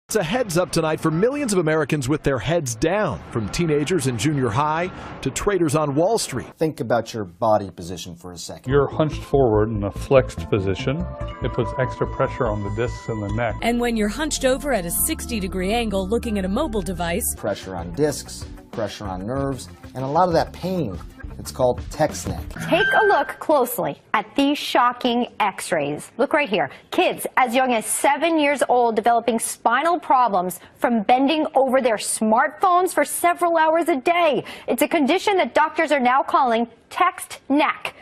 It's a heads up tonight for millions of Americans with their heads down, from teenagers in junior high to traders on Wall Street. Think about your body position for a second. You're hunched forward in a flexed position. It puts extra pressure on the discs in the neck. And when you're hunched over at a 60-degree angle looking at a mobile device, Pressure on discs, pressure on nerves, and a lot of that pain. It's called text neck. Take a look closely at these shocking x-rays. Look right here. Kids as young as 7 years old developing spinal problems from bending over their smartphones for several hours a day. It's a condition that doctors are now calling text neck.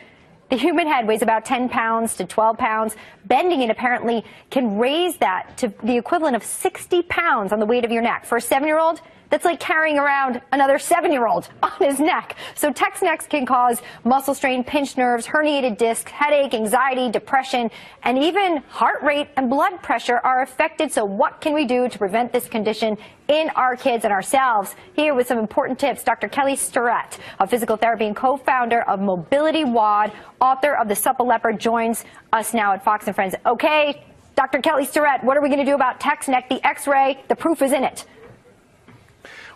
The human head weighs about 10 pounds to 12 pounds. Bending it apparently can raise that to the equivalent of 60 pounds on the weight of your neck. For a 7-year-old, that's like carrying around another 7-year-old on his neck. So text necks can cause muscle strain, pinched nerves, herniated discs, headache, anxiety, depression, and even heart rate and blood pressure are affected. So what can we do to prevent this condition in our kids and ourselves? Here with some important tips, Dr. Kelly Starrett, a physical therapy and co-founder of Mobility WOD, author of The Supple Leopard, joins us now at Fox & Friends. Okay, Dr. Kelly Starrett, what are we going to do about text neck? The x-ray, the proof is in it.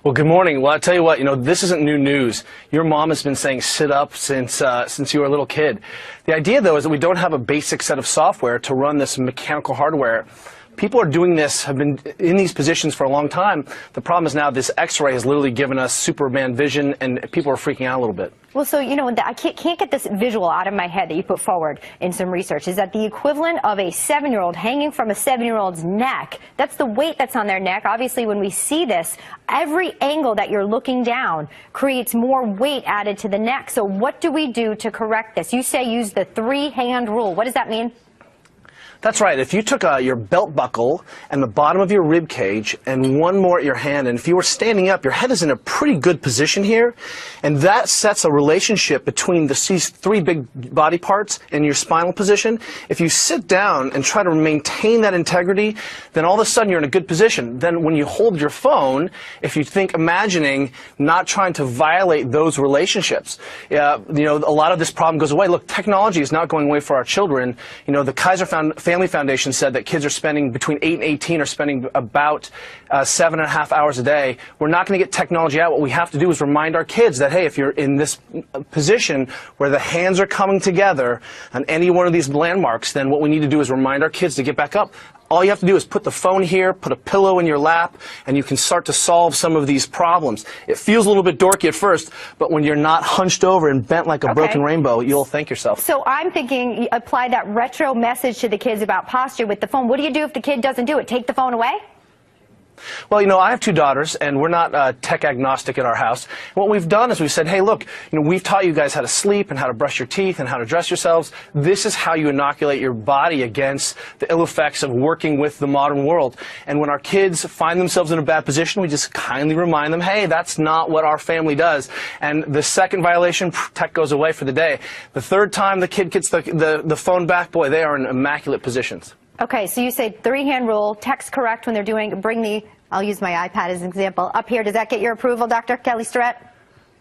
Well, good morning. Well, I'll tell you what, this isn't new news. Your mom has been saying sit up since you were a little kid. The idea, though, is that we don't have a basic set of software to run this mechanical hardware. People are doing this, have been in these positions for a long time. The problem is now this x-ray has literally given us Superman vision, and people are freaking out a little bit. Well, so, I can't get this visual out of my head that you put forward in some research. Is that the equivalent of a 7-year-old hanging from a 7-year-old's neck? That's the weight that's on their neck. Obviously, when we see this, every angle that you're looking down creates more weight added to the neck. So what do we do to correct this? You say use the 3-hand rule. What does that mean? That's right. If you took your belt buckle and the bottom of your rib cage and one more at your hand, and if you were standing up, your head is in a pretty good position here, and that sets a relationship between these 3 big body parts and your spinal position. If you sit down and try to maintain that integrity, then all of a sudden you're in a good position. Then when you hold your phone, if you think imagining not trying to violate those relationships, a lot of this problem goes away. Look, technology is not going away for our children. The Kaiser Family Foundation said that kids are spending between 8 and 18 are spending about 7.5 hours a day. We're not going to get technology out. What we have to do is remind our kids that, hey, if you're in this position where the hands are coming together on any one of these landmarks, then what we need to do is remind our kids to get back up. All you have to do is put the phone here, put a pillow in your lap, and you can start to solve some of these problems. It feels a little bit dorky at first, but when you're not hunched over and bent like a broken rainbow, you'll thank yourself. So I'm thinking apply that retro message to the kids about posture with the phone. What do you do if the kid doesn't do it? Take the phone away? Well, I have 2 daughters, and we're not tech agnostic at our house. What we've done is we've said, hey, look, we've taught you guys how to sleep and how to brush your teeth and how to dress yourselves. This is how you inoculate your body against the ill effects of working with the modern world. And when our kids find themselves in a bad position, we just kindly remind them, hey, that's not what our family does. And the second violation, tech goes away for the day. The third time the kid gets the phone back, boy, they are in immaculate positions. Okay, so you say 3-hand rule, text correct when they're doing, I'll use my iPad as an example, up here. Does that get your approval, Dr. Kelly Starrett?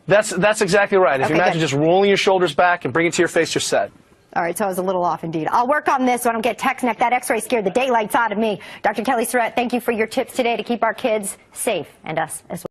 That's exactly right. If you imagine just rolling your shoulders back and bring it to your face, you're set. All right, so I was a little off indeed. I'll work on this so I don't get text neck. That x-ray scared the daylights out of me. Dr. Kelly Starrett, thank you for your tips today to keep our kids safe and us as well.